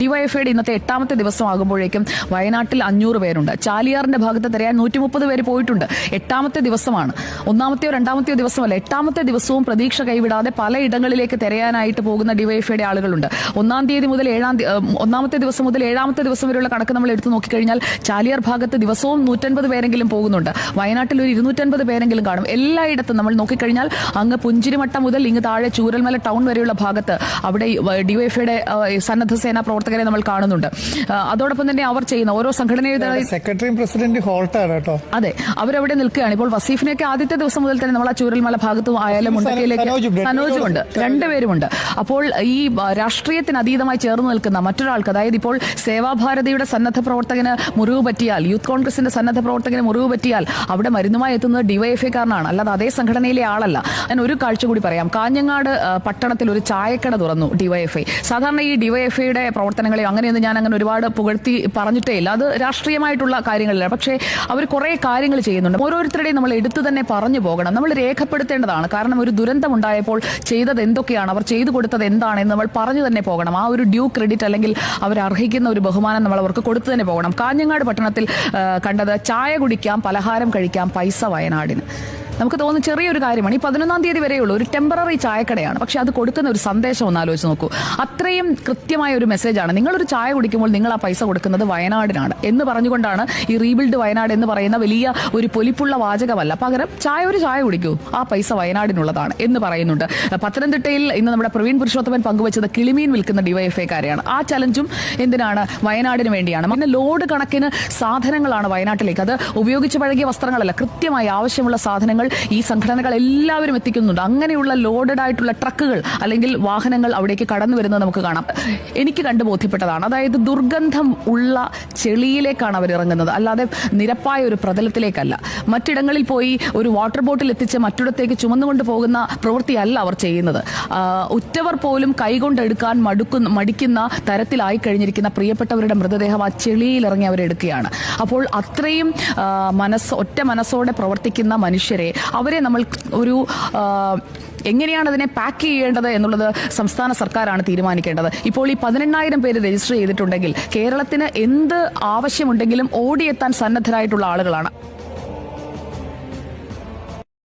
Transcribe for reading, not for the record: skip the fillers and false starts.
ഡിവൈഎഫ്ഐയുടെ ഇന്നത്തെ 8ാമത്തെ ദിവസമാകുമ്പോഴേക്കും വയനാട്ടിൽ 500 പേരുണ്ട്. ചാലിയാറിന്റെ ഭാഗത്ത് തിരയാൻ 130 പേര് പോയിട്ടുണ്ട്. 8ാമത്തെ ദിവസമാണ്. 1ാമത്തെയോ 2ാമത്തെയോ ദിവസമല്ല, 8ാമത്തെ ദിവസവും പ്രതീക്ഷ കൈവിടാതെ പലയിടങ്ങളിലേക്ക് തിരയാനായിട്ട് പോകുന്ന ഡിവൈഎഫ്ഐയുടെ ആളുകളുണ്ട്. 1ാം തീയതി മുതൽ 1ാമത്തെ ദിവസം മുതൽ 7ാമത്തെ ദിവസം വരെയുള്ള കണക്ക് നമ്മൾ എടുത്തു നോക്കിക്കഴിഞ്ഞാൽ ചാലിയാർ ഭാഗത്ത് ദിവസവും 150 പേരെങ്കിലും പോകുന്നുണ്ട്. വയനാട്ടിൽ ഒരു 250 പേരെങ്കിലും കാണും. എല്ലായിടത്തും നമ്മൾ നോക്കിക്കഴിഞ്ഞാൽ അങ്ങ് പുഞ്ചിരിമട്ടം മുതൽ ഇങ്ങ് താഴെ ചൂരൽമല ടൗൺ വരെയുള്ള ഭാഗത്ത് അവിടെ ഡിവൈഎഫ്ഐയുടെ സന്നദ്ധ സേനാ പ്രവർത്തകരെ നമ്മൾ കാണുന്നുണ്ട്. അതോടൊപ്പം തന്നെ അവർ ചെയ്യുന്ന ഓരോ സംഘടനയുടെ സെക്രട്ടറിയും പ്രസിഡന്റ് ഹോൾട്ടാണ് കേട്ടോ. അതെ, അവരവിടെ നിൽക്കുകയാണ്. ഇപ്പോൾ വസീഫിനെയൊക്കെ ആദ്യത്തെ ദിവസം മുതൽ തന്നെ നമ്മൾ ആ ചൂരൽമല ഭാഗത്തും ആയാലും മുണ്ടക്കയിലേക്ക് സനോജുമുണ്ട്, രണ്ടുപേരുമുണ്ട്. അപ്പോൾ ഈ രാഷ്ട്രീയത്തിന് അതീതമായി ചേർന്ന് നിൽക്കുന്ന മറ്റൊരാൾക്ക്, അതായത് ഇപ്പോൾ സേവാഭാരതിയുടെ സന്നദ്ധ പ്രവർത്തകന് മുറിവ് പറ്റിയാൽ, യൂത്ത് കോൺഗ്രസിന്റെ സന്നദ്ധ പ്രവർത്തകന് മുറിവ് പറ്റിയാൽ അവിടെ മരുന്നുമായി എത്തുന്നത് ഡിവൈഎഫ്ഐക്കാരനാണ്, അല്ലാതെ അതേ സംഘടനയിലെ ആളല്ല. ഞാൻ ഒരു കാഴ്ച കൂടി പറയാം. കാഞ്ഞങ്ങാട് പട്ടണത്തിൽ ഒരു ചായക്കട തുറന്നു ഡിവൈഎഫ്ഐ. സാധാരണ ഈ ഡിവൈഎഫ്ഐയുടെ പ്രവർത്തനങ്ങളെയോ അങ്ങനെയൊന്നും ഞാൻ അങ്ങനെ ഒരുപാട് പുകഴ്ത്തി പറഞ്ഞിട്ടേ ഇല്ല. അത് രാഷ്ട്രീയമായിട്ടുള്ള കാര്യങ്ങളില്ല. പക്ഷേ അവർ കുറെ കാര്യങ്ങൾ ചെയ്യുന്നുണ്ട്. ഓരോരുത്തരുടെയും നമ്മൾ എടുത്തു തന്നെ പറഞ്ഞു പോകണം, നമ്മൾ രേഖപ്പെടുത്തേണ്ടതാണ്. കാരണം ഒരു ദുരന്തമുണ്ടായപ്പോൾ ചെയ്തത് എന്തൊക്കെയാണ്, അവർ ചെയ്തു കൊടുത്തത് എന്താണെന്ന് നമ്മൾ പറഞ്ഞു തന്നെ പോകണം. ആ ഒരു ഡ്യൂ ക്രെഡിറ്റ് അല്ലെങ്കിൽ അവർ അർഹിക്കുന്ന ഒരു ബഹുമാനം നമ്മൾ അവർക്ക് കൊടുത്തു തന്നെ പോകണം. കാഞ്ഞങ്ങാട് പട്ടണത്തിൽ കണ്ടത് ചായ കുടിക്കാം, പലഹാരം കഴിക്കാം, പൈസ വയനാടിന്. നമുക്ക് തോന്നുന്ന ചെറിയൊരു കാര്യമാണ്. ഈ 11ാം തീയതി വരെയുള്ള ഒരു ടെമ്പററി ചായക്കടയാണ്. പക്ഷെ അത് കൊടുക്കുന്ന ഒരു സന്ദേശം ഒന്ന് ആലോചിച്ച് നോക്കൂ. അത്രയും കൃത്യമായ ഒരു മെസ്സേജാണ്. നിങ്ങളൊരു ചായ കുടിക്കുമ്പോൾ നിങ്ങൾ ആ പൈസ കൊടുക്കുന്നത് വയനാടിനാണ് എന്ന് പറഞ്ഞുകൊണ്ടാണ് ഈ റീബിൽഡ് വയനാട് എന്ന് പറയുന്ന വലിയ ഒരു പൊലിപ്പുള്ള വാചകമല്ല. പകരം ഒരു ചായ കുടിക്കൂ, ആ പൈസ വയനാടിനുള്ളതാണ് എന്ന് പറയുന്നുണ്ട്. പത്തനംതിട്ടയിൽ ഇന്ന് നമ്മുടെ പ്രവീൺ പുരുഷോത്തമൻ പങ്കുവച്ചത് കിളിമീൻ വിൽക്കുന്ന ഡിവൈഎഫ്ഐക്കാരെയാണ്. ആ ചലഞ്ചും എന്തിനാണ്? വയനാടിന് വേണ്ടിയാണ്. പിന്നെ ലോഡ് കണക്കിന് സാധനങ്ങളാണ് വയനാട്ടിലേക്ക്. അത് ഉപയോഗിച്ച് പഴകിയ വസ്ത്രങ്ങളല്ല, കൃത്യമായി ആവശ്യമുള്ള സാധനങ്ങൾ ഈ സംഘടനകൾ എല്ലാവരും എത്തിക്കുന്നുണ്ട്. അങ്ങനെയുള്ള ലോഡഡ് ആയിട്ടുള്ള ട്രക്കുകൾ അല്ലെങ്കിൽ വാഹനങ്ങൾ അവിടേക്ക് കടന്നു വരുന്നത് നമുക്ക് കാണാം. എനിക്ക് കണ്ടു ബോധ്യപ്പെട്ടതാണ്. അതായത് ദുർഗന്ധം ഉള്ള ചെളിയിലേക്കാണ് അവർ ഇറങ്ങുന്നത്, അല്ലാതെ നിരപ്പായ ഒരു പ്രതലത്തിലേക്കല്ല. മറ്റിടങ്ങളിൽ പോയി ഒരു വാട്ടർ ബോട്ടിൽ എത്തിച്ച് മറ്റിടത്തേക്ക് ചുമന്നുകൊണ്ട് പോകുന്ന പ്രവൃത്തിയല്ല അവർ ചെയ്യുന്നത്. ഉറ്റവർ പോലും കൈകൊണ്ടെടുക്കാൻ മടിക്കുന്ന തരത്തിലായി കഴിഞ്ഞിരിക്കുന്ന പ്രിയപ്പെട്ടവരുടെ മൃതദേഹം ആ ചെളിയിൽ ഇറങ്ങി അവരെടുക്കുകയാണ്. അപ്പോൾ അത്രയും ഒറ്റ മനസ്സോടെ പ്രവർത്തിക്കുന്ന മനുഷ്യരെ, അവരെ നമ്മൾ ഒരു എങ്ങനെയാണ് അതിനെ പാക്ക് ചെയ്യേണ്ടത് എന്നുള്ളത് സംസ്ഥാന സർക്കാരാണ് തീരുമാനിക്കേണ്ടത്. ഇപ്പോൾ ഈ 18,000 പേര് രജിസ്റ്റർ ചെയ്തിട്ടുണ്ടെങ്കിൽ കേരളത്തിന് എന്ത് ആവശ്യമുണ്ടെങ്കിലും ഓടിയെത്താൻ സന്നദ്ധരായിട്ടുള്ള ആളുകളാണ്.